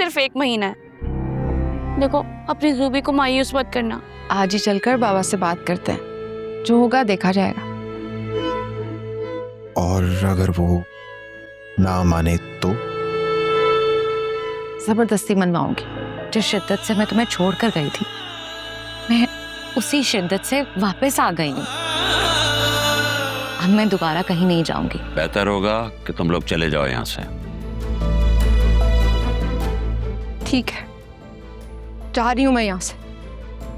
सिर्फ 1 महीना है। देखो अपनी ज़ूबी को मायूस मत करना। आज ही चलकर बाबा से बात करते हैं, जो होगा देखा जाएगा। और अगर वो ना माने तो? जबरदस्ती मनवाऊंगी। जिस शिद्दत से मैं तुम्हें छोड़कर गई थी, मैं उसी शिद्दत से वापस आ गई हूँ। अब मैं दोबारा कहीं नहीं जाऊंगी। बेहतर होगा कि तुम लोग चले जाओ यहाँ से। ठीक है, जा रही हूँ मैं यहाँ से,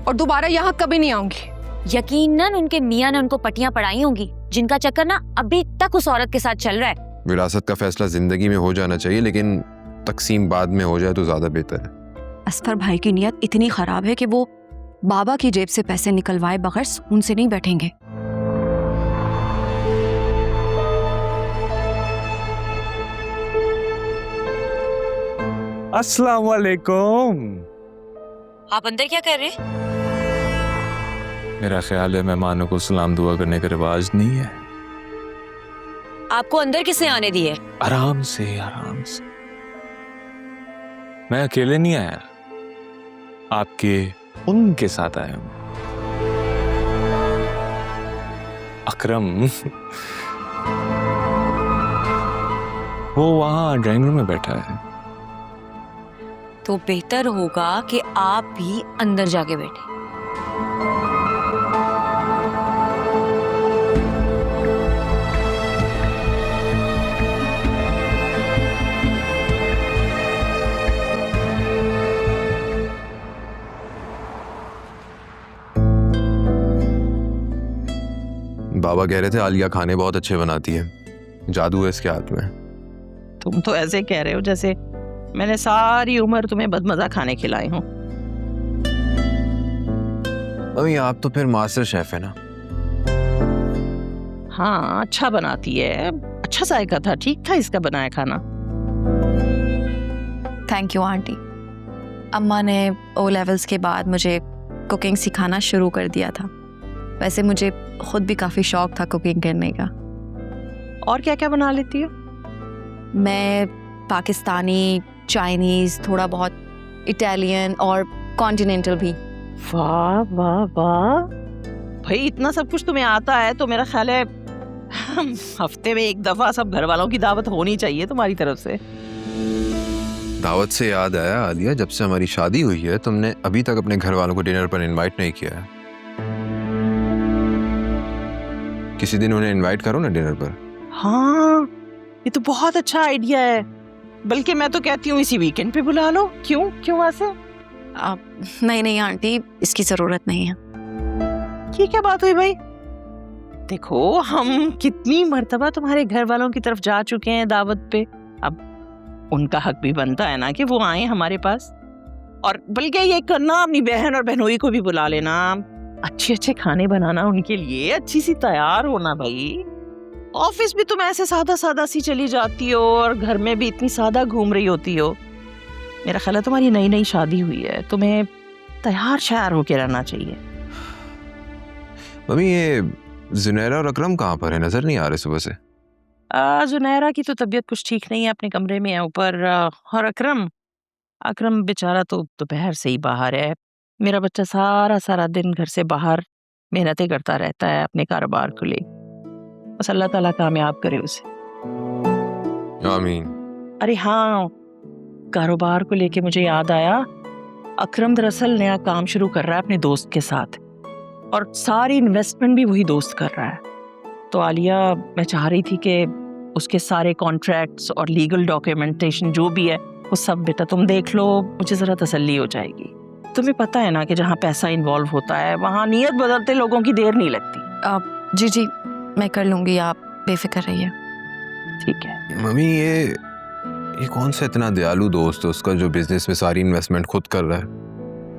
और दोबारा यहाँ कभी नहीं आऊंगी। यकीनन उनके मियाँ ने उनको पटियां पढ़ाई होंगी, जिनका चक्कर ना अभी तक उस औरत के साथ चल रहा है। विरासत का फैसला जिंदगी में हो जाना चाहिए, लेकिन तकसीम बाद में हो जाए तो ज्यादा बेहतर है। असफर भाई की नीयत इतनी खराब है कि वो बाबा की जेब से पैसे निकलवाए बगैर सुकून से नहीं बैठेंगे। अस्सलाम वालेकुम। आप अंदर क्या कर रहे हैं? मेरा ख्याल है मेहमानों को सलाम दुआ करने का रिवाज नहीं है। आपको अंदर किसने आने दिए? आराम से आराम से। मैं अकेले नहीं आया, आपके उनके साथ आया हूं। अकरम वो वहां ड्राइंग रूम में बैठा है। तो बेहतर होगा कि आप भी अंदर जाके बैठे। बाबा कह रहे थे आलिया खाने बहुत अच्छे बनाती है, जादू है इसके हाथ में। तुम तो ऐसे कह रहे हो जैसे मैंने सारी उम्र तुम्हें बदमजा खाने खिलाए हूँ। अभी आप तो फिर मास्टर शेफ है ना? हाँ, अच्छा बनाती है, अच्छा जायका था, ठीक था इसका बनाया खाना। Thank you aunty. अम्मा ने ओ लेवल्स के बाद मुझे कुकिंग सिखाना शुरू कर दिया था। वैसे मुझे खुद भी काफ़ी शौक था कुकिंग करने का। और क्या क्या बना लेती हो? मैं पाकिस्तानी, चाइनीज़, थोड़ा बहुत इटालियन और कॉन्टिनेंटल भी। वाह वाह वाह, भाई इतना सब कुछ तुम्हें आता है तो मेरा ख्याल है हफ्ते में एक दफा सब घर वालों की दावत होनी चाहिए तुम्हारी तरफ से। दावत से याद आया आलिया, जब से हमारी शादी हुई है तुमने अभी तक अपने घर वालों को डिनर पर इनवाइट नहीं किया है। किसी दिन उन्हें इनवाइट करो ना डिनर पर। हाँ, ये तो बहुत अच्छा आइडिया है। बल्कि मैं तो कहती हूँ इसी वीकेंड पे बुला लो। क्यों क्यों ऐसे? नहीं नहीं आंटी, इसकी ज़रूरत नहीं है। ये क्या बात हुई भाई? देखो हम कितनी मर्तबा तुम्हारे घर वालों की तरफ जा चुके हैं दावत पे, अब उनका हक भी बनता है ना कि वो आए हमारे पास। और बल्कि ये करना, अपनी बहन और बहनोई को भी बुला लेना, अच्छे अच्छे खाने बनाना उनके लिए, अच्छी सी तैयार होना। भाई ऑफिस भी तुम ऐसे सादा सादा सी चली जाती हो और घर में भी इतनी सादा घूम रही होती हो। मेरा ख्याल है तुम्हारी नई नई शादी हुई है, तुम्हें तैयार श्यार होके रहना चाहिए। मम्मी ये जुनैरा और अकरम कहाँ पर है? नजर नहीं आ रहे सुबह से। जुनैरा की तो तबीयत कुछ ठीक नहीं है, अपने कमरे में है ऊपर। और अकरम बेचारा तो दोपहर से ही बाहर है। मेरा बच्चा सारा सारा दिन घर से बाहर मेहनतें करता रहता है अपने कारोबार को ले। बस अल्लाह ताला कामयाब करे उसे। आमीन। अरे हाँ, कारोबार को लेके मुझे याद आया, अकरम दरअसल नया काम शुरू कर रहा है अपने दोस्त के साथ, और सारी इन्वेस्टमेंट भी वही दोस्त कर रहा है। तो आलिया, मैं चाह रही थी कि उसके सारे कॉन्ट्रैक्ट्स और लीगल डॉक्यूमेंटेशन जो भी है वो सब बेटा तुम देख लो, मुझे ज़रा तसल्ली हो जाएगी। तुम्हें पता है ना कि जहाँ पैसा इन्वॉल्व होता है वहाँ नीयत बदलते लोगों की देर नहीं लगती। जी जी, मैं कर लूँगी, आप बेफिक्र रहिए। ठीक है। मम्मी ये कौन सा इतना दयालु दोस्त है उसका जो बिजनेस में सारी इन्वेस्टमेंट खुद कर रहा है?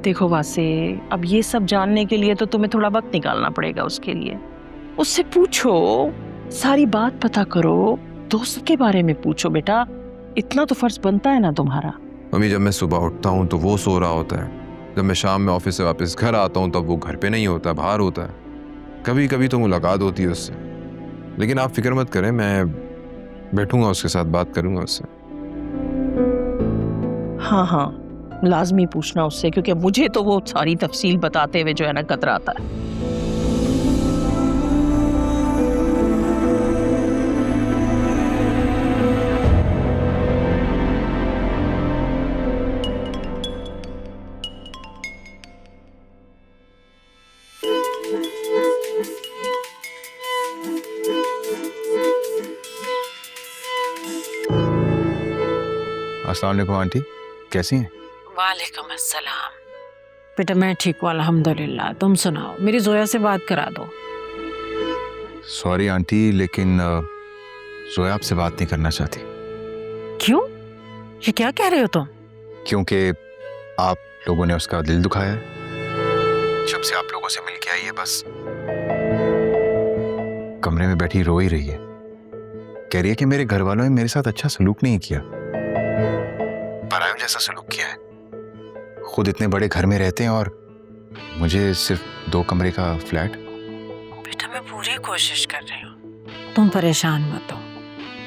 देखो वासे, अब ये सब जानने के लिए तो तुम्हें थोड़ा वक्त निकालना पड़ेगा उसके लिए। उससे पूछो, सारी बात पता करो, दोस्त के बारे में पूछो बेटा, इतना तो फर्ज बनता है ना तुम्हारा। मम्मी जब मैं सुबह उठता हूँ तो वो सो रहा होता है, जब मैं शाम में ऑफिस से वापस घर आता हूँ तब वो घर पे नहीं होता, बाहर होता है। कभी कभी तो मुलाकात होती है उससे, लेकिन आप फिक्र मत करें, मैं बैठूंगा उसके साथ, बात करूंगा उससे। हाँ हाँ, लाजमी पूछना उससे, क्योंकि मुझे तो वो सारी तफसील बताते हुए जो है ना कतराता है। अस्सलाम वालेकुम आंटी, कैसी हैं? वालेकुम अस्सलाम। बेटा मैं ठीक हूँ अल्हम्दुलिल्लाह। तुम सुनाओ, मेरी जोया से बात करा दो। सॉरी आंटी, लेकिन जोया आपसे बात नहीं करना चाहती। क्यों? ये क्या कह रहे हो तुम? क्योंकि आप लोगों ने उसका दिल दुखाया है। जब से आप लोगों से मिल के आई है बस कमरे में बैठी रो ही रही है। कह रही है कि मेरे घर वालों ने मेरे साथ अच्छा सलूक नहीं किया, परायों जैसा सलूक किया है। खुद इतने बड़े घर में रहते हैं और मुझे सिर्फ 2 कमरे का फ्लैट। बेटा मैं पूरी कोशिश कर रही हूँ, तुम परेशान मत हो।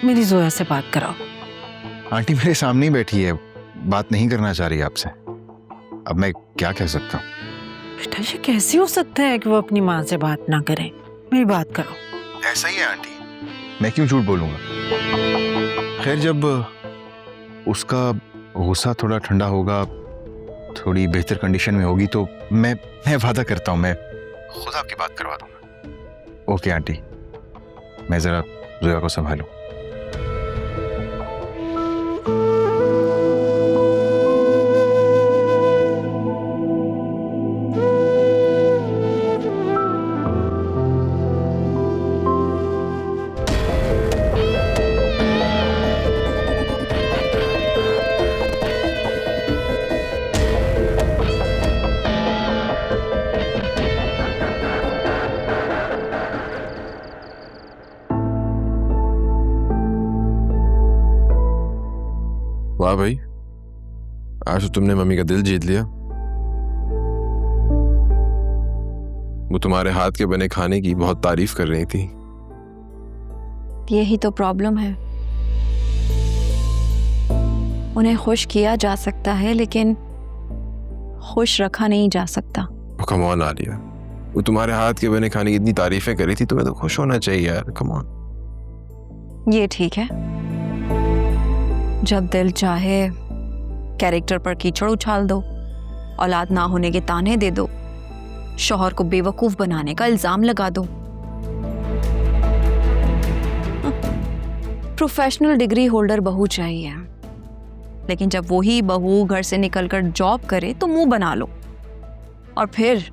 मेरी जोया से बात कराओ। आंटी मेरे सामने ही बैठी है, बात नहीं करना चाह रही आपसे। अब मैं क्या कह सकता हूँ? बेटा ये कैसे हो सकता है कि वो अपनी माँ से बात ना करे? मेरी बात करो। ऐसा ही है आंटी, मैं क्यों झूठ बोलूंगा। खैर जब उसका गुस्सा थोड़ा ठंडा होगा, थोड़ी बेहतर कंडीशन में होगी, तो मैं वादा करता हूँ मैं खुद आपकी बात करवा दूंगा। ओके आंटी, मैं जरा जोया को संभालूं। वाह भाई, आज तो तुमने मम्मी का दिल जीत लिया। वो तुम्हारे हाथ के बने खाने की बहुत तारीफ कर रही थी। यही तो प्रॉब्लम है। उन्हें खुश किया जा सकता है लेकिन खुश रखा नहीं जा सकता। कम ऑन आलिया, वो तुम्हारे हाथ के बने खाने की इतनी तारीफें करी थी, तुम्हें तो खुश होना चाहिए यार। Come on. ये ठीक है, जब दिल चाहे कैरेक्टर पर कीचड़ उछाल दो, औलाद ना होने के ताने दे दो, शौहर को बेवकूफ बनाने का इल्जाम लगा दो। प्रोफेशनल डिग्री होल्डर बहू चाहिए, लेकिन जब वही बहू घर से निकलकर जॉब करे तो मुंह बना लो और फिर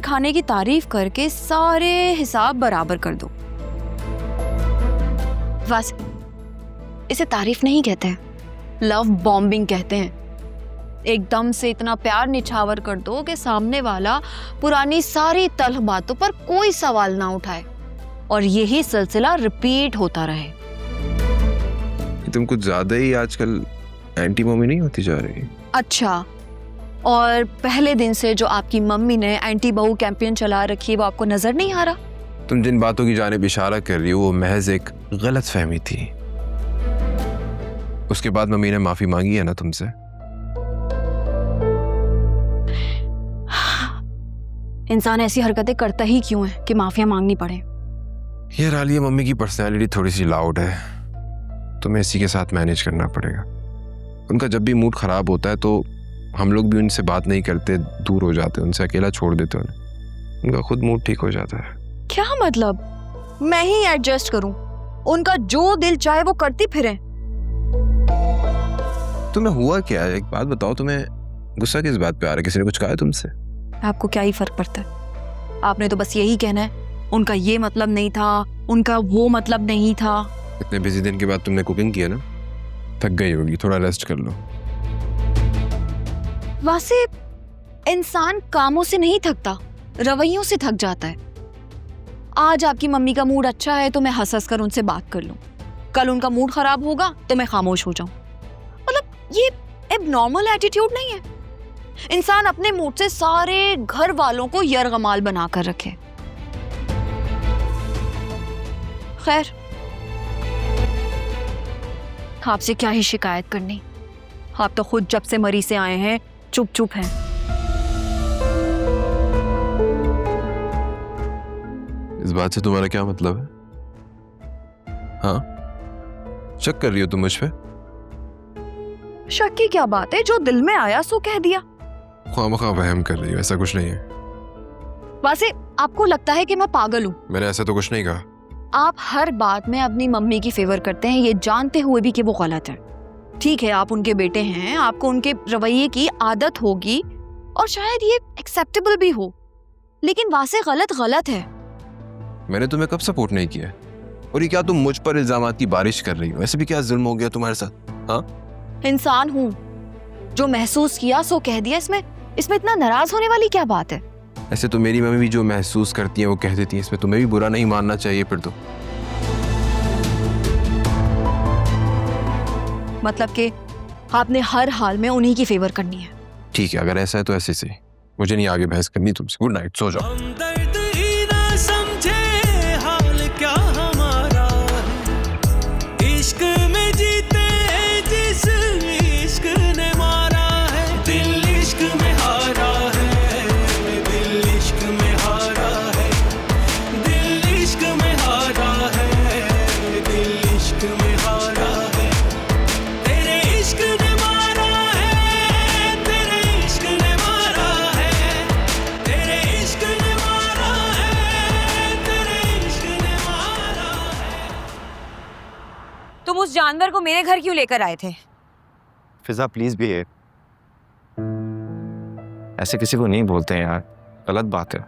खाने की तारीफ करके सारे हिसाब बराबर कर दो। बस इसे तारीफ नहीं कहते हैं, लव बॉम्बिंग कहते हैं। एकदम से इतना प्यार निछावर कर दो कि सामने वाला पुरानी सारी तल्ख बातों पर कोई सवाल ना उठाए और यही सिलसिला रिपीट होता रहे। तुम कुछ ज्यादा ही आजकल एंटी मम्मी नहीं होती जा रही। अच्छा, और पहले दिन से जो आपकी मम्मी ने एंटी बहू कैंपेन चला रखी है वो आपको नजर नहीं आ रहा? तुम जिन बातों की जानिब इशारा कर रही हो वो महज एक गलत फहमी थी। उसके बाद मम्मी ने माफी मांगी है ना तुमसे। इंसान ऐसी हरकतें करता ही क्यों है कि माफिया मांगनी पड़े? यार आलिया, मम्मी की पर्सनैलिटी थोड़ी सी लाउड है, तुम्हें इसी के साथ मैनेज करना पड़ेगा। उनका जब भी मूड खराब होता है तो हम लोग भी उनसे बात नहीं करते, दूर हो जाते, उनसे अकेला छोड़ देते उन्हें। उनका खुद मूड ठीक हो जाता है। क्या मतलब? मैं ही एडजस्ट करूं? उनका जो दिल चाहे वो करती फिरें। तुम्हें हुआ क्या है? एक बात बताओ, तुम्हें गुस्सा किस बात पे आ रहा है? किसी ने कुछ कहा है तुमसे? आपको क्या ही फर्क पड़ता है? आपने तो बस यही कहना है उनका ये मतलब नहीं था, उनका वो मतलब नहीं था। इतने बिजी दिन के बाद तुमने कुकिंग किया ना, थक गई होगी, थोड़ा रेस्ट कर लो। वैसे इंसान कामों से नहीं थकता, रवैयों से थक जाता है। आज आपकी मम्मी का मूड अच्छा है तो मैं हंस हंस कर उनसे बात कर लूं, कल उनका मूड खराब होगा तो मैं खामोश हो जाऊं। मतलब ये एबनॉर्मल एटीट्यूड नहीं है। इंसान अपने मूड से सारे घर वालों को यरगमाल बना कर रखे। खैर, आपसे क्या ही शिकायत करनी, आप तो खुद जब से मरी से आए हैं चुप चुप हैं। इस बात से तुम्हारा क्या मतलब है? हाँ, शक कर रही हो तुम मुझ पे? शक की क्या बात है, जो दिल में आया सो कह दिया। ख्वामख्वाह वहम कर रही हो, ऐसा कुछ नहीं है। वैसे आपको लगता है कि मैं पागल हूँ? मैंने ऐसा तो कुछ नहीं कहा। आप हर बात में अपनी मम्मी की फेवर करते हैं, ये जानते हुए भी कि वो गलत है। ठीक है, आप उनके बेटे हैं, आपको उनके रवैये की आदत होगी और शायद ये एक्सेप्टेबल भी हो, लेकिन वासे गलत गलत है। मैंने तुम्हें कब सपोर्ट नहीं किया है? और ये क्या तुम मुझ पर इल्जामात की बारिश कर रही हो? ऐसे भी क्या जुल्म हो गया तुम्हारे साथ? हाँ, इंसान हूँ, जो महसूस किया सो कह दिया। इसमें इतना नाराज होने वाली क्या बात है? ऐसे तो मेरी मम्मी भी जो महसूस करती हैं वो कह देती हैं, इसमें तुम्हें भी बुरा नहीं मानना चाहिए फिर तो। मतलब कि आपने हर हाल में उन्हीं की फेवर करनी है। ठीक है, अगर ऐसा है तो ऐसे से, मुझे नहीं आगे बहस करनी तुमसे। गुड नाइट, सो जाओ। तुम उस जानवर को मेरे घर क्यों लेकर आए थे? फिजा प्लीज भी, ऐसे किसी को नहीं बोलते हैं यार, गलत बात है।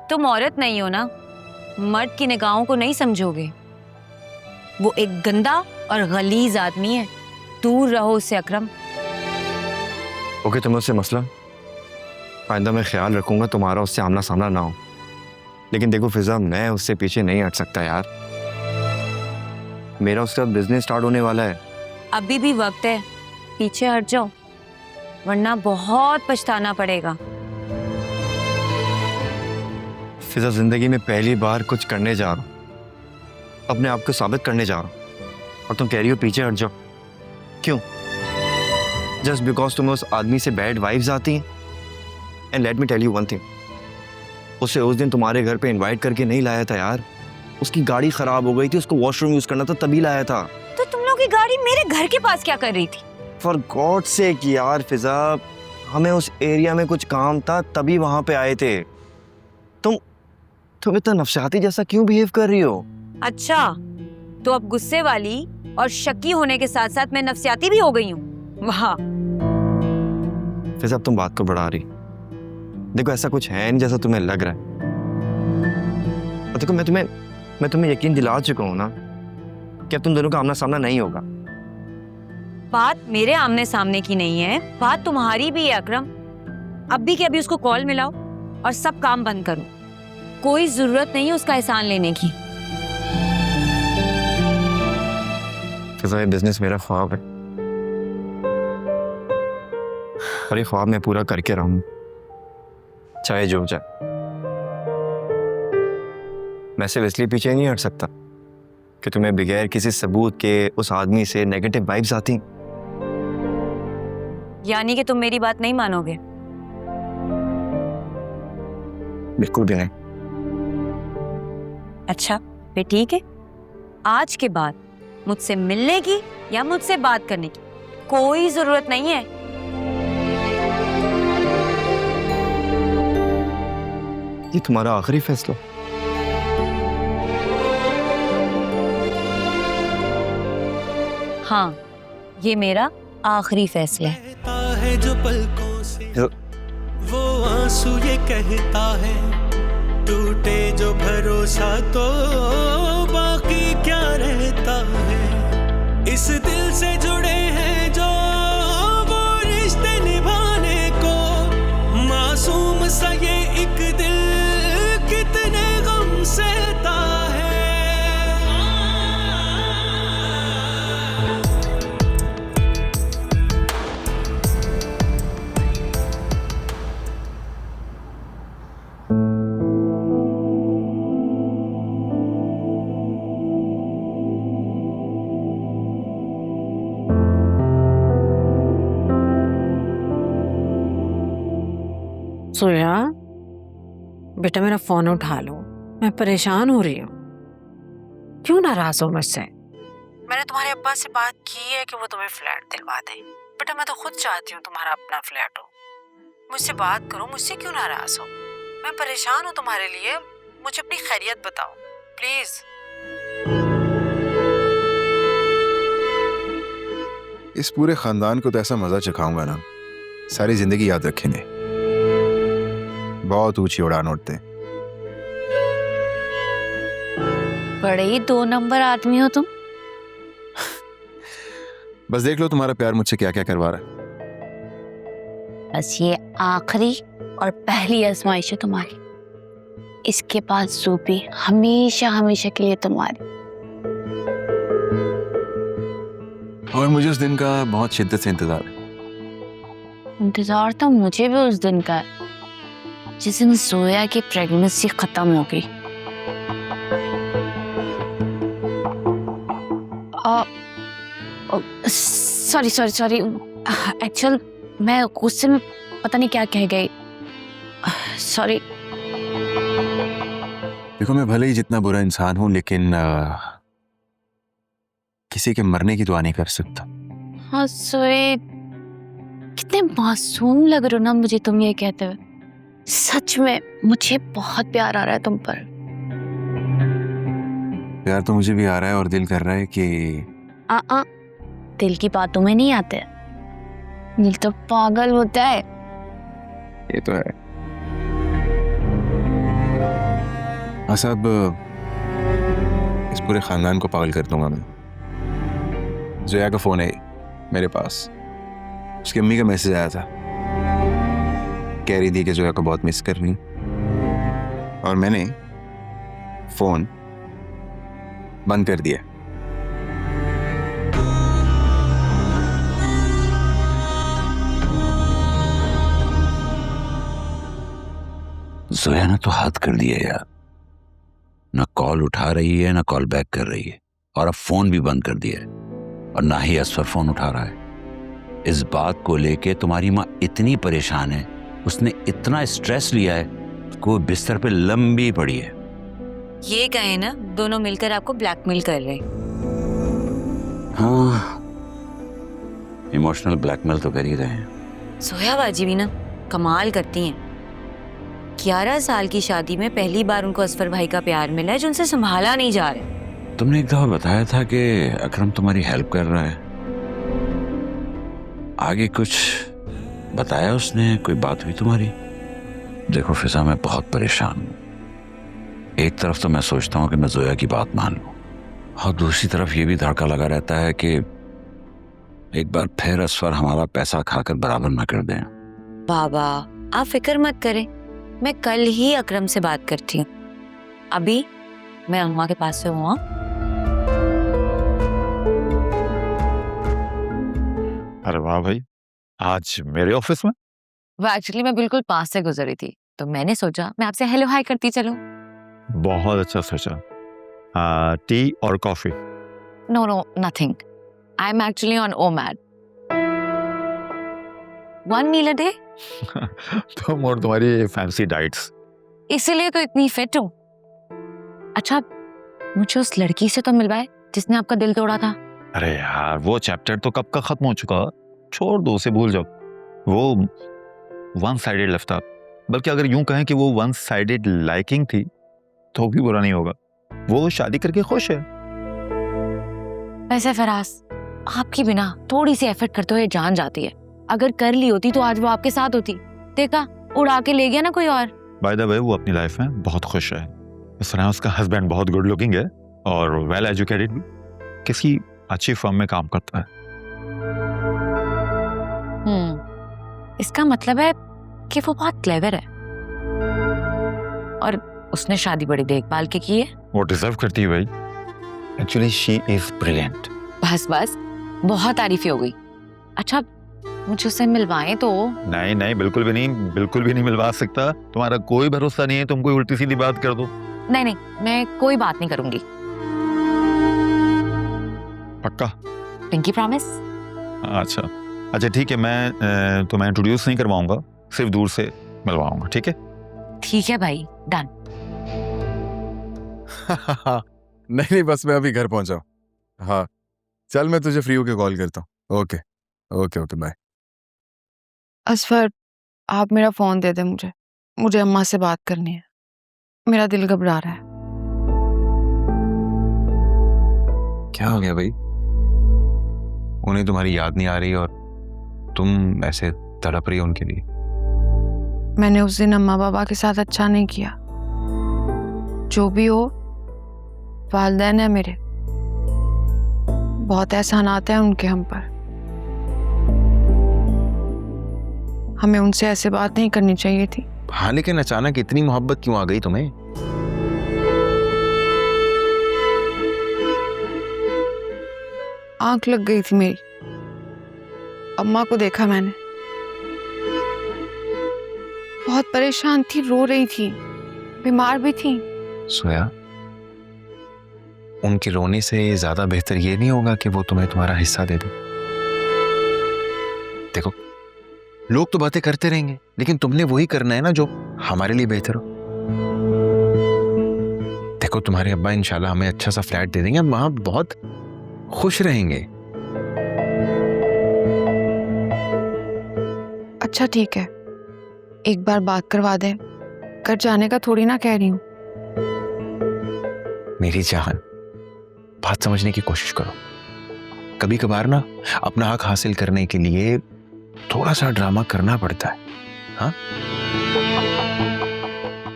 तुम औरत नहीं हो ना, मर्द की निगाहों को नहीं समझोगे। वो एक गंदा और गलीज आदमी है, दूर रहो उससे अकरम। ओके, तुम्हें उससे मसला, आइंदा मैं ख्याल रखूंगा तुम्हारा उससे आमना सामना ना हो। लेकिन देखो फिजा, मैं उससे पीछे नहीं हट सकता यार। मेरा उसका बिजनेस स्टार्ट होने वाला है। अभी भी वक्त है, पीछे हट जाओ वरना बहुत पछताना पड़ेगा। फिजा, जिंदगी में पहली बार कुछ करने जा रहा हूँ, अपने आप को साबित करने जा रहा हूँ, और तुम कह रही हो पीछे हट जाओ। क्यों? जस्ट बिकॉज तुम्हें उस आदमी से बैड वाइब्स आती हैं। And let me tell you one thing, उसे उस दिन तुम्हारे घर पे इनवाइट करके नहीं लाया था यार। उसकी गाड़ी खराब हो गई थी, उसको वॉशरूम यूज करना था, तभी लाया था। तो तुम लोग की गाड़ी मेरे घर के पास क्या कर रही थी? फॉर गॉड सेक यार फिजा, हमें उस एरिया में कुछ काम था तभी वहां पे आए थे। तुम इतना नफसियाती जैसा क्यों बिहेव कर रही हो? अच्छा, तो अब गुस्से वाली और शकी होने के साथ साथ मैं नफसियाती भी हो गई हूँ। वाह। फिजा, अब तुम बात को बढ़ा रही। देखो, ऐसा कुछ है नहीं जैसा तुम्हें लग रहा है। और देखो, मैं तुम्हें यकीन दिला चुका हूं ना कि अब तुम दोनों का आमना सामना नहीं होगा। बात मेरे आमने सामने की नहीं है, बात तुम्हारी भी है अकरम। अभी के अभी उसको कॉल मिलाओ और सब काम बंद करो। कोई जरूरत नहीं है उसका एहसान लेने की। फिजा, ये बिजनेस मेरा ख्वाब है और ये ख्वाब मैं पूरा करके रहूंगा, चाहे जो हो जाए। मैं सिर्फ इसलिए पीछे नहीं हट सकता कि तुम्हें बगैर किसी सबूत के उस आदमी से नेगेटिव वाइब्स आती। यानी कि तुम मेरी बात नहीं मानोगे? बिल्कुल भी नहीं। अच्छा, फिर ठीक है। आज के बाद मुझसे मिलने की या मुझसे बात करने की कोई जरूरत नहीं है। ये तुम्हारा आखिरी फैसला? हाँ, ये मेरा आखिरी फैसला है। जो पलकों से वो आंसू ये कहता है, टूटे जो भरोसा तो बाकी क्या रहता है। इस दिल से जुड़े हैं जो वो रिश्ते निभाने को, मासूम सा ये एक दिल कितने गम सहता है। सोया, बेटा मेरा फोन उठा लो, मैं परेशान हो रही हूँ। क्यों नाराज हो मुझसे? मैंने तुम्हारे अब्बा से बात की है कि वो तुम्हें फ्लैट दिलवा दें। बेटा मैं तो खुद चाहती हूँ तुम्हारा अपना फ्लैट हो। मुझसे बात करो, मुझसे क्यों नाराज हो? मैं परेशान हूँ तुम्हारे लिए, मुझे अपनी खैरियत बताओ प्लीज। इस पूरे खानदान को तो ऐसा मजा चखाऊंगा ना, सारी जिंदगी याद रखेंगे। बहुत ऊंची उड़ान उड़ते हैं। बड़े ही 2 नंबर आदमी हो तुम। बस देख लो तुम्हारा प्यार मुझसे क्या क्या करवा रहा है। बस ये आखिरी और पहली आजमाइश है तुम्हारी। इसके बाद सूपी हमेशा हमेशा के लिए तुम्हारी। और मुझे उस दिन का बहुत शिद्दत से इंतजार है। इंतजार तो मुझे भी उस दिन का है जिस दिन जोया की प्रेगनेंसी खत्म हो गई। सॉरी सॉरी सॉरी, एक्चुअल मैं गुस्से में पता नहीं क्या कह गई। सॉरी। देखो मैं भले ही जितना बुरा इंसान हूं, लेकिन किसी के मरने की दुआ नहीं कर सकता। हाँ सोए, कितने मासूम लग रहे हो ना मुझे तुम ये कहते हुए। सच में मुझे बहुत प्यार आ रहा है तुम पर। प्यार तो मुझे भी आ रहा है और दिल कर रहा है कि दिल की बातों में नहीं आते, दिल तो पागल होता है। ये तो है। हाँ साहब, इस पूरे खानदान को पागल कर दूंगा मैं। जोया का फोन है मेरे पास, उसकी अम्मी का मैसेज आया था, कह रही थी कि जोया को बहुत मिस कर रही, और मैंने फोन बंद कर दिया। जोया ने तो हाथ कर दिया यार, ना कॉल उठा रही है ना कॉल बैक कर रही है, और अब फोन भी बंद कर दिया है, और ना ही असफर फोन उठा रहा है। इस बात को लेके तुम्हारी माँ इतनी परेशान है, उसने इतना स्ट्रेस लिया है कि वो बिस्तर पे लंबी पड़ी है। ये कहे ना, दोनों मिलकर आपको ब्लैकमेल कर रहे। हाँ, इमोशनल ब्लैकमेल तो कर ही रहे हैं। सोया बाजी भी ना कमाल करती हैं। 11 साल की शादी में पहली बार उनको असफर भाई का प्यार मिला है जो उनसे संभाला नहीं जा रहा। तुमने एक दफा बताया था कि अकरम तुम्हारी हेल्प कर रहा है, आगे कुछ बताया उसने? कोई बात हुई तुम्हारी? देखो फिजा, मैं बहुत परेशान हूँ। एक तरफ तो मैं सोचता हूँ कि मैं जोया की बात मान लूँ, और दूसरी तरफ ये भी धड़का लगा रहता है कि एक बार फिर असफर हमारा पैसा खाकर बराबर न कर दें। बाबा आप फिक्र मत करें, मैं कल ही अकरम से बात करती हूँ। अभी मैं अम्मा के पास से हूँ। अरे वाह भाई, आज मेरे ऑफिस में? वो एक्चुअली मैं बिल्कुल पास से गुजरी थी तो मैंने सोचा मैं आपसे हेलो हाय करती चलूं। बहुत अच्छा सोचा। टी और coffee? No no nothing, I am actually on OMAD, 1 meal a day. तुम और तुम्हारी फैंसी डाइट्स। इसीलिए तो इतनी फिट हूँ। अच्छा, मुझे उस लड़की से तो मिलवाए जिसने आपका दिल तोड़ा था। अरे यार, वो चैप्टर तो कब का खत्म हो चुका, छोड़ दो उसे, भूल जाओ। वो वन साइडेड लव था, बल्कि अगर यूं कहें कि वो वन साइडेड लाइकिंग थी तो भी बुरा नहीं होगा। वो शादी करके खुश है। वैसे फराज, आपकी बिना थोड़ी सी एफर्ट करते हुए जान जाती है। अगर कर ली होती तो आज वो आपके साथ होती। देखा, उड़ा के ले गया ना कोई और। बाय द वे, वो अपनी लाइफ में बहुत खुश है। सुना उसका हस्बैंड बहुत गुड लुकिंग है और वेल एजुकेटेड भी, किसी अच्छी फर्म में काम करता है। इसका मतलब है कि वो बहुत क्लेवर है और उसने शादी बड़ी देखभाल के की है। वो डिजर्व करती है भाई। Actually she is brilliant. बस बस, बहुत तारीफी हो गई। अच्छा, मुझे उससे मिलवाएं तो? नहीं नहीं, बिल्कुल भी नहीं, बिल्कुल भी नहीं मिलवा सकता। तुम्हारा कोई भरोसा नहीं है, तुम कोई उल्टी सीधी बात कर दो। नहीं नहीं, मैं कोई बात नहीं करूंगी। पक्का? Pinky promise. अच्छा अच्छा ठीक है, मैं तुम्हें इंट्रोड्यूस नहीं करवाऊंगा, सिर्फ दूर से मिलवाऊंगा, ठीक है? ठीक है भाई, डन। नहीं नहीं, बस मैं अभी घर पहुंचा हूं। हाँ चल, मैं तुझे फ्री होके कॉल करता हूँ। Okay okay okay bye. Asfar, आप मेरा फोन दे दे मुझे। मुझे अम्मा से बात करनी है। मेरा दिल घबरा रहा है। क्या हो गया भाई? उन्हें तुम्हारी याद नहीं आ रही और तुम ऐसे तड़प रही हो उनके लिए? मैंने उस दिन अम्मा बाबा के साथ अच्छा नहीं किया। जो भी हो, वालिदैन है मेरे, बहुत एहसानात हैं उनके हम पर। हमें उनसे ऐसे बात नहीं करनी चाहिए थी। हाँ लेकिन अचानक इतनी मोहब्बत क्यों आ गई तुम्हें? आंख लग गई थी मेरी। अम्मा को देखा मैंने, बहुत परेशान थी, रो रही थी, बीमार भी थी। सोया, उनके रोने से ज्यादा बेहतर ये नहीं होगा कि वो तुम्हें तुम्हारा हिस्सा दे दे? देखो, लोग तो बातें करते रहेंगे, लेकिन तुमने वही करना है ना जो हमारे लिए बेहतर हो। देखो, तुम्हारे अब्बा इंशाल्लाह हमें अच्छा सा फ्लैट दे देंगे, हम वहां बहुत खुश रहेंगे। अच्छा ठीक है, एक बार बात करवा दे। घर जाने का थोड़ी ना कह रही हूँ। मेरी जान, बात समझने की कोशिश करो। कभी कभार ना अपना हक हासिल करने के लिए थोड़ा सा ड्रामा करना पड़ता है। हाँ,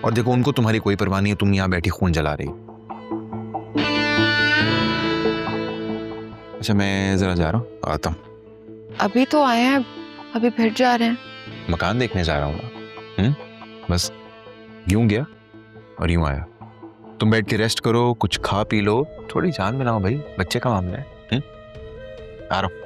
और देखो, उनको तुम्हारी कोई परवाह नहीं है, तुम यहां बैठी खून जला रही। अच्छा, मैं जरा जा रहा हूँ, आता हूँ। अभी तो आए हैं, अभी फिर जा रहे हैं? मकान देखने जा रहा हूँ ना। बस यूं गया और यूं आया। तुम बैठ के रेस्ट करो, कुछ खा पी लो, थोड़ी जान में लाओ भाई, बच्चे का मामला है। आ रहा हूं।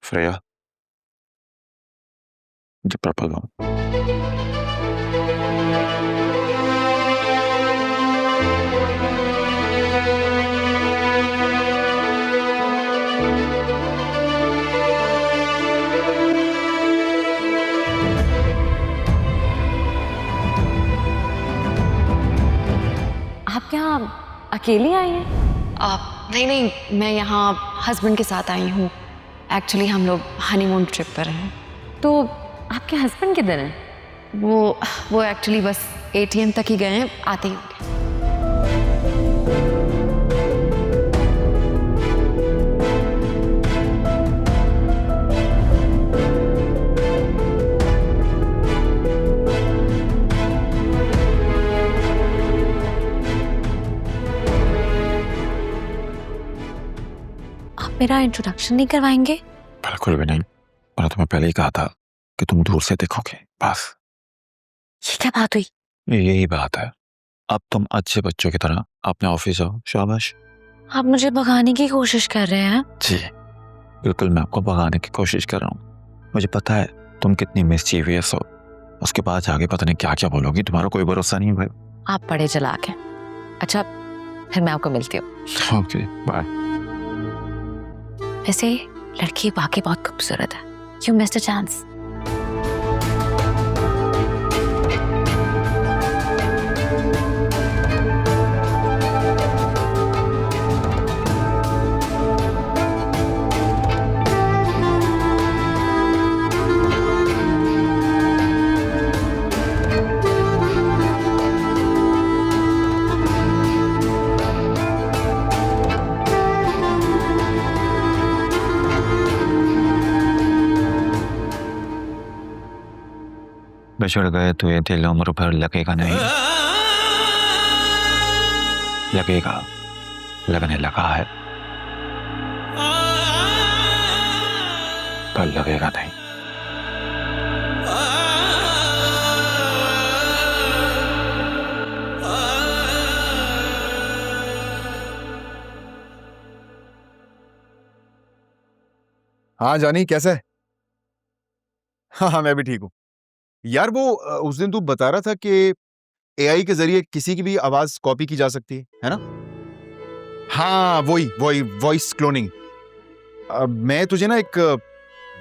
श्रेया, जब पापा गाँव आप क्या अकेली आई हैं? आप? नहीं, मैं यहाँ हस्बैंड के साथ आई हूँ। एक्चुअली हम लोग हनीमून ट्रिप पर हैं। तो आपके हस्बैंड किधर हैं? वो एक्चुअली बस ATM तक ही गए हैं, आते ही होंगे। आप मेरा इंट्रोडक्शन नहीं करवाएंगे? बिल्कुल भी नहीं। मैंने तुम्हें पहले ही कहा था कि तुम दूर से देखोगे, बस। ये क्या बात हुई? यही बात है। अब तुम अच्छे बच्चों की तरह अपने ऑफिस जाओ। शाबाश। आप मुझे भगाने की कोशिश कर रहे हैं? जी बिल्कुल, मैं आपको भगाने की कोशिश कर रहा हूँ। मुझे पता है तुम कितनी मिस्चीवियस हो। उसके बाद आगे पता नहीं क्या क्या बोलोगी, तुम्हारा कोई भरोसा नहीं भाई। आप बड़े चालाक हैं। अच्छा, फिर मैं आपको मिलती हूँ। Okay, bye. वैसे लड़की वाकई बहुत खूबसूरत है। You missed a chance. बिछड़ गए तो ये दिल उम्र भर लगेगा नहीं। लगेगा, लगने लगा है, पर लगेगा नहीं। हाँ जानी, कैसे? हाँ मैं भी ठीक हूँ। यार वो उस दिन तू बता रहा था कि एआई के जरिए किसी की भी आवाज कॉपी की जा सकती है ना? हाँ, वही वही वॉइस क्लोनिंग। मैं तुझे ना एक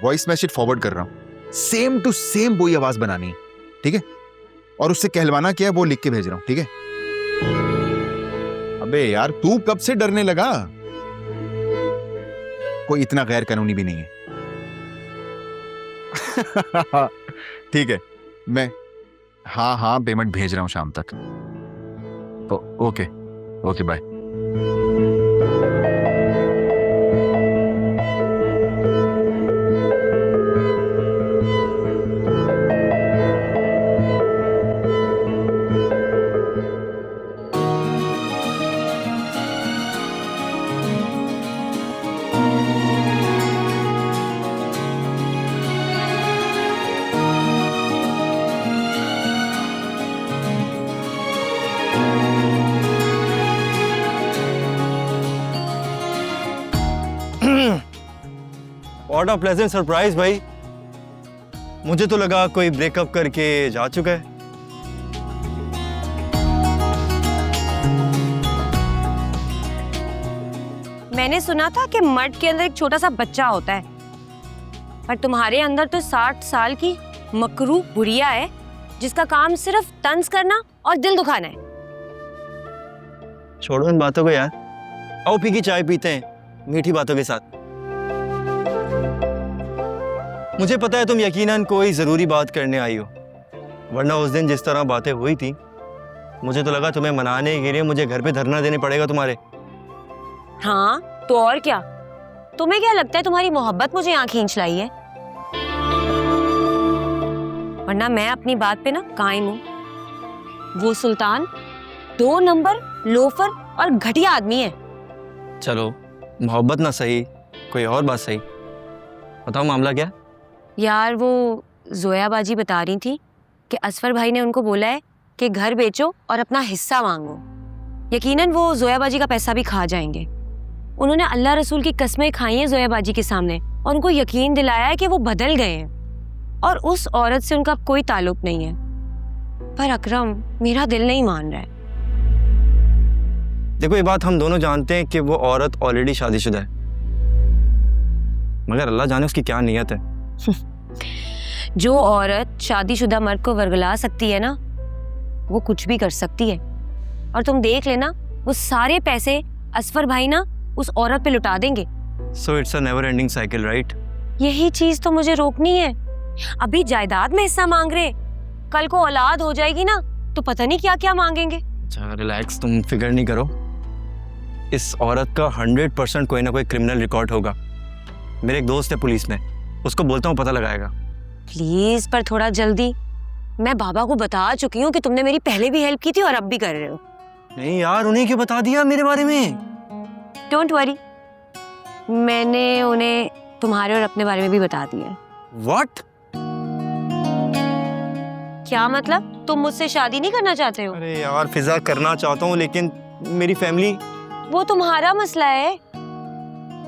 वॉइस मैसेज फॉरवर्ड कर रहा हूँ, सेम टू सेम वही आवाज बनानी है, ठीक है? और उससे कहलवाना क्या है वो लिख के भेज रहा हूँ, ठीक है? अबे यार तू कब से डरने लगा? कोई इतना गैर कानूनी भी नहीं है। ठीक है, मैं हाँ पेमेंट भेज रहा हूँ शाम तक। Okay okay bye. What a pleasant surprise भाई। मुझे तो लगा कोई ब्रेकअप करके जा चुका है। मैंने सुना था कि मर्द के अंदर एक छोटा सा बच्चा होता है, पर तुम्हारे अंदर तो 60 साल की मकरू बुढ़िया है जिसका काम सिर्फ तंज करना और दिल दुखाना है। छोड़ो इन बातों को यार, आओ पी की चाय पीते हैं मीठी बातों के साथ। मुझे पता है तुम यकीनन कोई जरूरी बात करने आई हो, वरना उस दिन जिस तरह बातें हुई थी मुझे तो लगा तुम्हें मनाने के लिए मुझे घर पे धरना देने पड़ेगा तुम्हारे। हाँ तो और क्या, तुम्हें क्या लगता है तुम्हारी मोहब्बत मुझे यहाँ खींच लाई है? वरना मैं अपनी बात पे ना कायम हूँ। वो सुल्तान 2 नंबर लोफर और घटिया आदमी है। चलो मोहब्बत ना सही, कोई और बात सही, बताओ मामला क्या? यार वो जोया बाजी बता रही थी कि असफर भाई ने उनको बोला है कि घर बेचो और अपना हिस्सा मांगो। यकीनन वो जोया बाजी का पैसा भी खा जाएंगे। उन्होंने अल्लाह रसूल की कस्में खाई हैं जोया बाजी के सामने और उनको यकीन दिलाया है कि वो बदल गए हैं और उस औरत से उनका कोई ताल्लुक नहीं है। पर अकरम, मेरा दिल नहीं मान रहा है। देखो ये बात हम दोनों जानते हैं कि वो औरत ऑलरेडी शादीशुदा है, मगर अल्लाह जाने उसकी क्या नीयत है। जो औरत शादीशुदा मर्द को वर्गला सकती है ना, वो कुछ भी कर सकती है। और तुम देख लेना, वो सारे पैसे असफर भाई ना उस औरत पे लुटा देंगे। So it's a never ending cycle, right? यही चीज तो मुझे रोकनी है। अभी जायदाद में हिस्सा मांग रहे, कल को औलाद हो जाएगी ना तो पता नहीं क्या क्या मांगेंगे। अच्छा रिलैक्स, तुम फिक्र नहीं करो। इस औरत का 100% कोई ना कोई क्रिमिनल रिकॉर्ड होगा। मेरे एक दोस्त है पुलिस में, उसको बोलता हूँ पता लगाएगा। प्लीज पर थोड़ा जल्दी। मैं बाबा को बता चुकी हूँ कि तुमने मेरी पहले भी हेल्प की थी और अब भी कर रहे हो। नहीं यार, उन्हें क्यों बता दिया मेरे बारे में? डोंट वरी, मैंने उन्हें तुम्हारे और अपने बारे में भी बता दिया। व्हाट? क्या मतलब, तुम मुझसे शादी नहीं करना चाहते हो? अरे यार फिजा, करना चाहता हूँ लेकिन मेरी फैमिली। वो तुम्हारा मसला है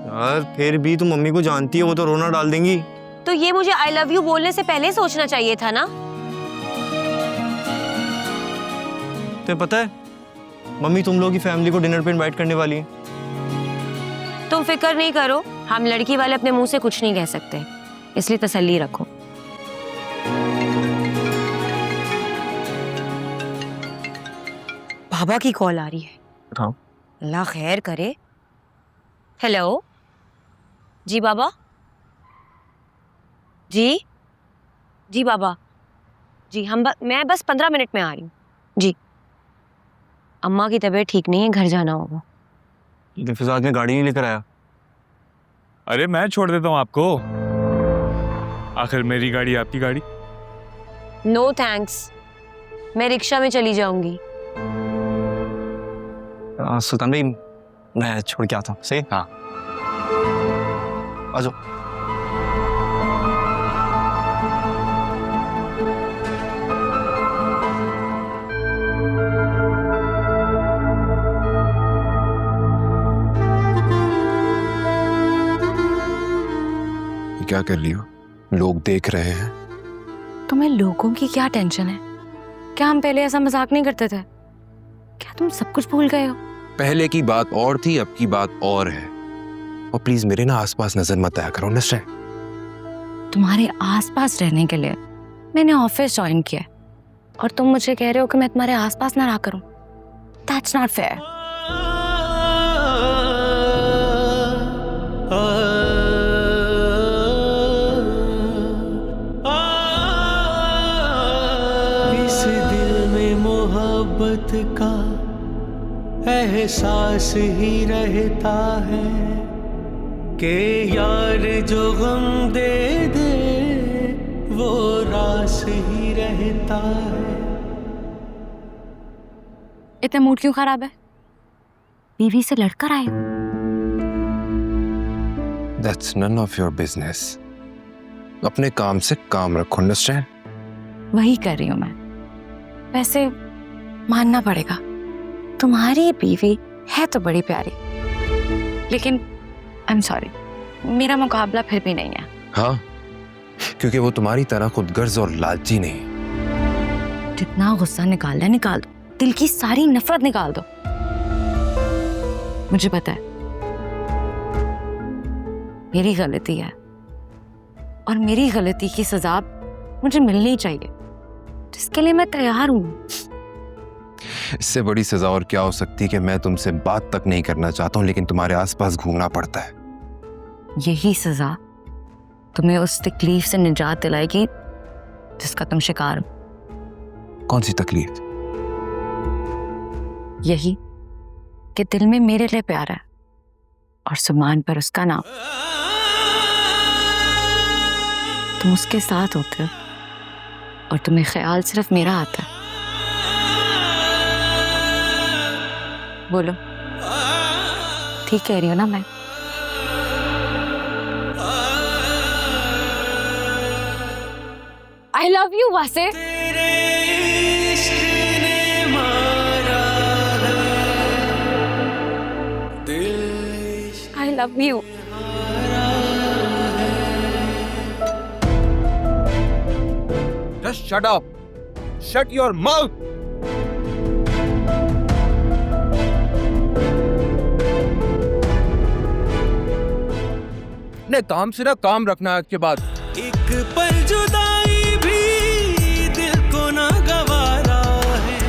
यार। फिर भी तुम मम्मी को जानती है, वो तो रोना डाल देंगी। तो ये मुझे आई लव यू बोलने से पहले सोचना चाहिए था ना। तो पता है मम्मी तुम लोग की फैमिली को डिनर पे इनवाइट करने वाली है। तुम फिक्र नहीं करो, हम लड़की वाले अपने मुंह से कुछ नहीं कह सकते, इसलिए तसल्ली रखो। बाबा की कॉल आ रही है। हाँ। अल्लाह खैर करे। हेलो जी बाबा। जी जी बाबा जी, मैं बस 15 मिनट में आ रही हूँ जी। अम्मा की तबीयत ठीक नहीं है, घर जाना होगा। फिजाद में गाड़ी नहीं लेकर आया। अरे मैं छोड़ देता हूँ आपको, आखिर मेरी गाड़ी आपकी गाड़ी। नो थैंक्स, मैं रिक्शा में चली जाऊंगी। सुल्तान भाई मैं छोड़ के आता हूँ। सही? हाँ आ जाओ। क्या कर रही हो? लोग देख रहे हैं, तुम्हें लोगों की क्या टेंशन है? क्या हम पहले ऐसा मजाक नहीं करते थे? क्या तुम सब कुछ भूल गए हो? पहले की बात और थी, अब की बात और है। और प्लीज मेरे ना आसपास नजर मत आया करो, अंडरस्टैंड? तुम्हारे आसपास रहने के लिए मैंने ऑफिस ज्वाइन किया है, और तुम मुझे कह रहे हो कि मैं तुम्हारे आसपास ना रहा करूं? That's not fair. इस दिल में मोहब्बत का एहसास ही रहता है कि यार जो गम दे दे वो रास ही रहता है। इतना मूड क्यों खराब है? बीवी से लड़कर आए हो? That's none of your business. अपने काम से काम रखो, अंडरस्टैंड? वही कर रही हूं मैं। वैसे मानना पड़ेगा, तुम्हारी बीवी है तो बड़ी प्यारी, लेकिन आई एम सॉरी, मेरा मुकाबला फिर भी नहीं है। हाँ, क्योंकि वो तुम्हारी तरह खुदगर्ज और लालची नहीं। जितना गुस्सा निकालना है निकाल दो, दिल की सारी नफरत निकाल दो। मुझे पता है मेरी गलती है, और मेरी गलती की सजा मुझे मिलनी चाहिए, जिसके लिए मैं तैयार हूं। इससे बड़ी सजा और क्या हो सकती है कि मैं तुमसे बात तक नहीं करना चाहता हूं, लेकिन तुम्हारे आसपास घूमना पड़ता है। यही सजा तुम्हें उस तकलीफ से निजात दिलाएगी जिसका तुम शिकार हो। कौन सी तकलीफ? यही कि दिल में मेरे लिए प्यार है और जुबान पर उसका नाम। तुम उसके साथ होते हो और तुम्हें ख्याल सिर्फ मेरा आता है। बोलो, ठीक कह रही हो ना मैं? आई लव यू वासे। I love you. Just shut up. Shut your mouth. ने काम से ना काम रखना है आज के बाद। एक पल जुदाई भी दिल को ना गवारा है,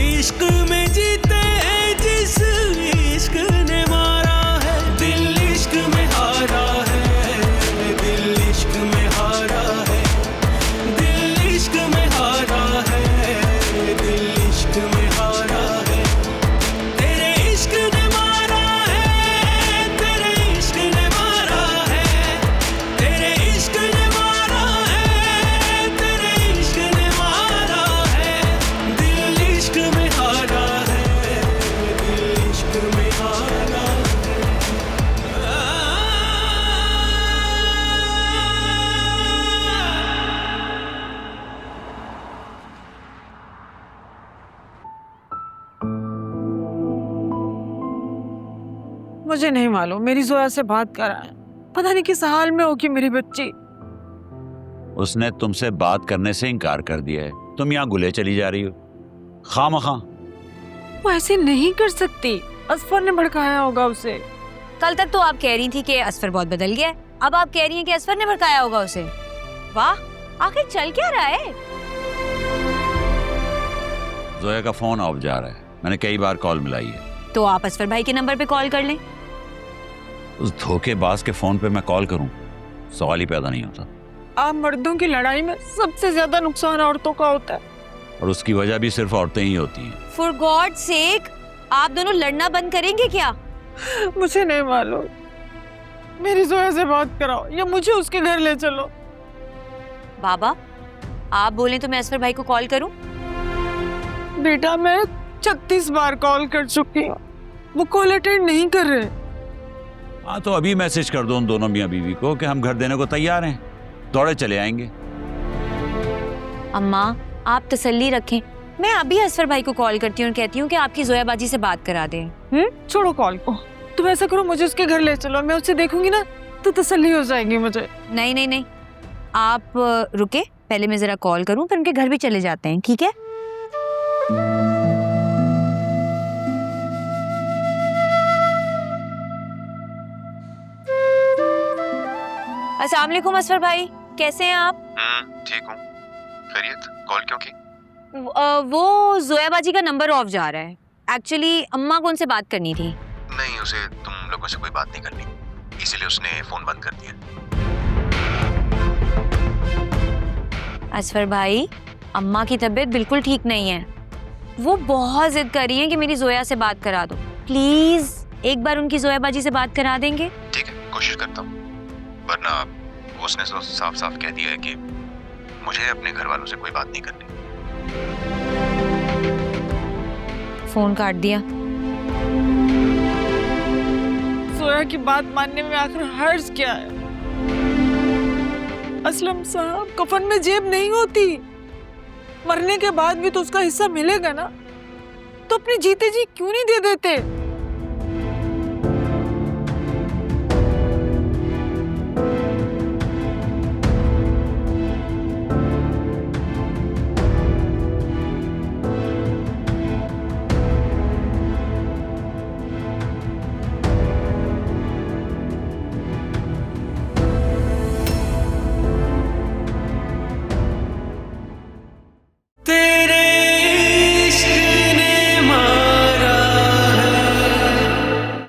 इश्क में जीते हैं जिस इश्क ने मारा है। दिल इश्क में हारा है, दिल इश्क में हारा है, दिल इश्क में हारा है, दिल इश्क में हारा है। तेरे इश्क ने मारा है, तेरे इश्क ने मारा है, तेरे इश्क ने मारा है, तेरे इश्क ने मारा है। दिल इश्क में हारा है, दिल इश्क में हारा है। मुझे नहीं मालूम, मेरी जोया से बात कर रहा है, पता नहीं किस हाल में होगी मेरी बच्ची। उसने तुमसे बात करने से इनकार कर दिया है, तुम यहाँ गुले चली जा रही हो खामखा। वो ऐसे नहीं कर सकती, असफर ने भड़काया होगा उसे। कल तक तो आप कह रही थी कि असफर बहुत बदल गया है, अब आप कह रही हैं कि असफर ने भड़काया होगा उसे। वाह, आखिर चल क्या रहा है? जोया का फोन ऑफ जा रहा है, मैंने कई बार कॉल मिलाई है। तो आप असफर भाई के नंबर पे कॉल कर लें। उस धोखेबाज के फोन पे मैं कॉल करूं, सवाल ही पैदा नहीं होता। आप मर्दों की लड़ाई में सबसे ज्यादा नुकसान औरतों का होता है, और उसकी वजह भी सिर्फ औरतें ही होती हैं। फॉर गॉड सेक, आप दोनों लड़ना बंद करेंगे क्या? मुझे नहीं मालूम, मेरी जोया से बात कराओ या मुझे उसके घर ले चलो। बाबा, आप बोलें तो मैं असफर भाई को कॉल करूं? बेटा, मैं 36 बार कॉल कर चुकी हूँ, वो कॉल अटेंड नहीं कर रहे। हाँ, तो अभी मैसेज कर दो उन दोनों मियाँ बीवी को कि हम घर देने को तैयार हैं, दौड़े चले आएंगे। अम्मा, आप तसल्ली रखें, मैं अभी असफर भाई को कॉल करती हूँ और कहती हूँ कि आपकी जोया बाजी से बात करा दें। छोड़ो कॉल को, तुम ऐसा करो, मुझे उसके घर ले चलो, मैं उससे देखूंगी ना तो तसल्ली हो जाएगी मुझे। नहीं नहीं नहीं, आप रुके, पहले मैं जरा कॉल करूं, फिर उनके घर भी चले जाते हैं, ठीक है? अस्सलाम वालेकुम असफर भाई, कैसे हैं आप? ठीक हूँ। खैरियत? कॉल क्यों की? वो जोया बाजी का नंबर ऑफ जा रहा है। एक्चुअली अम्मा को उनसे बात करनी थी। नहीं, उसे तुम लोगों से कोई बात नहीं करनी, इसीलिए उसने फोन बंद कर दिया। असफर भाई, अम्मा की तबीयत बिल्कुल ठीक नहीं है। वो बहुत जिद कर रही है कि मेरी जोया से बात करा दो। प्लीज एक बार उनकी जोया बाजी से बात करा देंगे? ठीक है, कोशिश करता हूँ, वरना उसने तो साफ साफ कह दिया है कि मुझे अपने घर वालों से कोई बात नहीं करनी। फोन काट दिया। जोया की बात मानने में आखिर हर्ज क्या है? असलम साहब, कफन में जेब नहीं होती। मरने के बाद भी तो उसका हिस्सा मिलेगा ना, तो अपनी जीते जी क्यों नहीं दे देते?